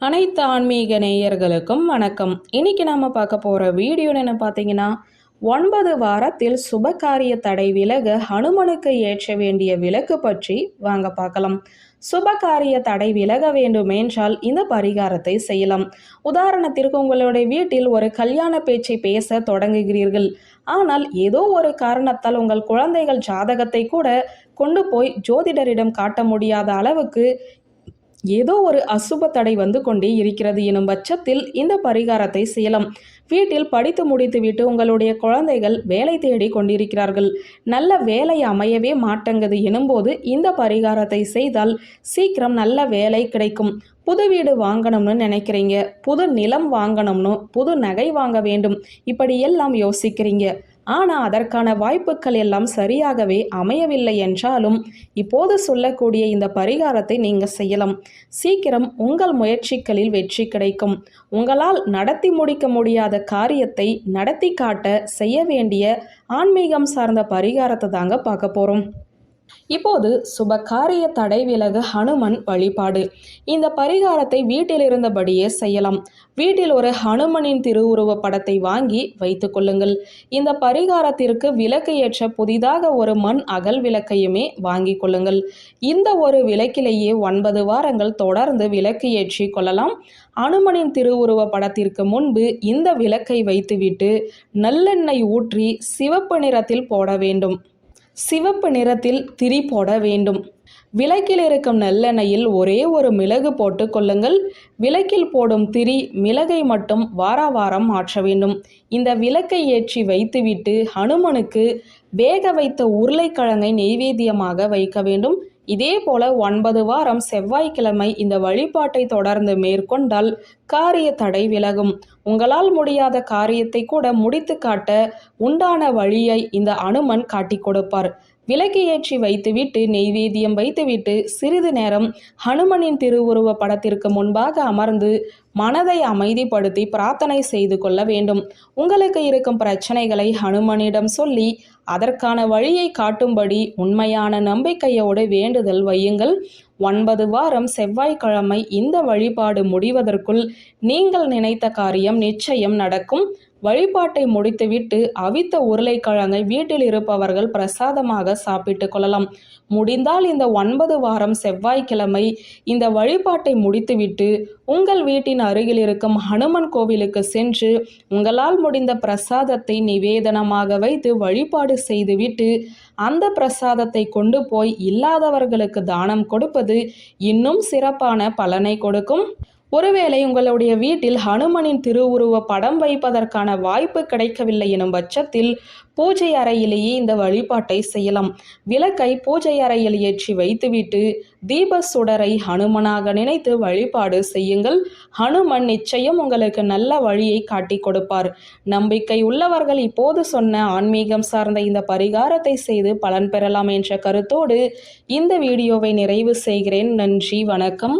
அனைத்து ஆன்மீக நேயர்களுக்கும் வணக்கம். இன்னைக்கு நாம பார்க்க போற வீடியோ என்ன பார்த்தீங்கன்னா, 9 வாரத்தில் சுபகாரிய தடை விலக ஹனுமனுக்கு ஏற்ற வேண்டிய விளக்கு பற்றி வாங்க பார்க்கலாம். சுபகாரிய தடை விலக வேண்டுமென்றால் இந்த பரிகாரத்தை செய்யலாம். உதாரணத்திற்கு உங்களுடைய வீட்டில் ஒரு கல்யாண பேச்சை பேச தொடங்குகிறீர்கள். ஆனால் ஏதோ ஒரு காரணத்தால் உங்கள் குழந்தைகள் ஜாதகத்தை கூட கொண்டு போய் ஜோதிடரிடம் காட்ட முடியாத அளவுக்கு ஏதோ ஒரு அசுப தடை வந்து கொண்டே இருக்கிறது எனும் பட்சத்தில் இந்த பரிகாரத்தை செய்யலாம். வீட்டில் படித்து முடித்துவிட்டு உங்களுடைய குழந்தைகள் வேலை தேடி கொண்டிருக்கிறார்கள். நல்ல வேலை அமையவே மாட்டேங்குது எனும்போது இந்த பரிகாரத்தை செய்தால் சீக்கிரம் நல்ல வேலை கிடைக்கும். புது வீடு வாங்கணும்னு நினைக்கிறீங்க, புது நிலம் வாங்கணும்னு, புது நகை வாங்க வேண்டும், இப்படி எல்லாம் யோசிக்கிறீங்க. ஆனால் அதற்கான வாய்ப்புகள் எல்லாம் சரியாகவே அமையவில்லை என்றாலும் இப்போது சொல்லக்கூடிய இந்த பரிகாரத்தை நீங்கள் செய்யலாம். சீக்கிரம் உங்கள் முயற்சிகளில் வெற்றி கிடைக்கும். உங்களால் நடத்தி முடிக்க முடியாத காரியத்தை நடத்தி காட்ட செய்ய வேண்டிய ஆன்மீகம் சார்ந்த பரிகாரத்தை தாங்க பார்க்க போகிறோம். இப்போது சுபகாரிய தடை விலக ஹனுமன் வழிபாடு. இந்த பரிகாரத்தை வீட்டில் இருந்தபடியே செய்யலாம். வீட்டில் ஒரு ஹனுமனின் திருவுருவ படத்தை வாங்கி வைத்துக் கொள்ளுங்கள். இந்த பரிகாரத்திற்கு விளக்கு ஏற்ற புதிதாக ஒரு மண் அகல் விளக்கையுமே வாங்கி கொள்ளுங்கள். இந்த ஒரு விளக்கிலேயே 9 வாரங்கள் தொடர்ந்து விளக்கு ஏற்றி கொள்ளலாம். அனுமனின் திருவுருவ படத்திற்கு முன்பு இந்த விளக்கை வைத்துவிட்டு நல்லெண்ணெய் ஊற்றி சிவப்பு நிறத்தில் போட வேண்டும். சிவப்பு நிறத்தில் திரி போட வேண்டும். விளக்கில் இருக்கும் நல்லெண்ணெயில் ஒரே ஒரு மிளகு போட்டு கொள்ளுங்கள். விளக்கில் போடும் திரி மிளகை மட்டும் வாரம் மாற்ற வேண்டும். இந்த விளக்கை ஏற்றி வைத்துவிட்டு ஹனுமனுக்கு வேக வைத்த உருளைக்கிழங்கை நெய்வேத்தியமாக வைக்க வேண்டும். இதே போல 9 வாரம் செவ்வாய்க்கிழமை இந்த வழிபாட்டை தொடர்ந்து மேற்கொண்டால் காரிய தடை விலகும். உங்களால் முடியாத காரியத்தை கூட முடித்து காட்ட உண்டான வழியை இந்த அனுமன் காட்டி கொடுப்பார். விளக்கு ஏற்றி வைத்துவிட்டு நெய்வேத்தியம் வைத்துவிட்டு சிறிது நேரம் ஹனுமனின் திருவுருவ படத்திற்கு முன்பாக அமர்ந்து மனதை அமைதிப்படுத்தி பிரார்த்தனை செய்து கொள்ள வேண்டும். உங்களுக்கு இருக்கும் பிரச்சனைகளை ஹனுமனிடம் சொல்லி அதற்கான வழியை காட்டும்படி உண்மையான நம்பிக்கையோடு வேண்டுதல் வையுங்கள். 9 வாரம் செவ்வாய்க்கிழமை இந்த வழிபாடு முடிவதற்குள் நீங்கள் நினைத்த காரியம் நிச்சயம் நடக்கும். வழிபாட்டை முடித்துவிட்டு அவித்த உருளைக்கிழங்கை வீட்டில் இருப்பவர்கள் பிரசாதமாக சாப்பிட்டு கொள்ளலாம். முடிந்தால் இந்த 9 வாரம் செவ்வாய்க்கிழமை இந்த வழிபாட்டை முடித்துவிட்டு உங்கள் வீட்டின் அருகில் இருக்கும் ஹனுமன் கோவிலுக்கு சென்று உங்களால் முடிந்த பிரசாதத்தை நிவேதனமாக வைத்து வழிபாடு செய்துவிட்டு அந்த பிரசாதத்தை கொண்டு போய் இல்லாதவர்களுக்கு தானம் கொடுப்பது இன்னும் சிறப்பான பலனை கொடுக்கும். ஒருவேளை உங்களுடைய வீட்டில் ஹனுமனின் திருவுருவ படம் வைப்பதற்கான வாய்ப்பு கிடைக்கவில்லை எனும் பட்சத்தில் பூஜை அறையிலேயே இந்த வழிபாட்டை செய்யலாம். விளக்கை பூஜை அறையில் ஏற்றி வைத்துவிட்டு தீப சுடரை ஹனுமனாக நினைத்து வழிபாடு செய்யுங்கள். ஹனுமன் நிச்சயம் உங்களுக்கு நல்ல வழியை காட்டி கொடுப்பார். நம்பிக்கை உள்ளவர்கள் இப்போது சொன்ன ஆன்மீகம் சார்ந்த இந்த பரிகாரத்தை செய்து பலன் பெறலாம் என்ற கருத்தோடு இந்த வீடியோவை நிறைவு செய்கிறேன். நன்றி, வணக்கம்.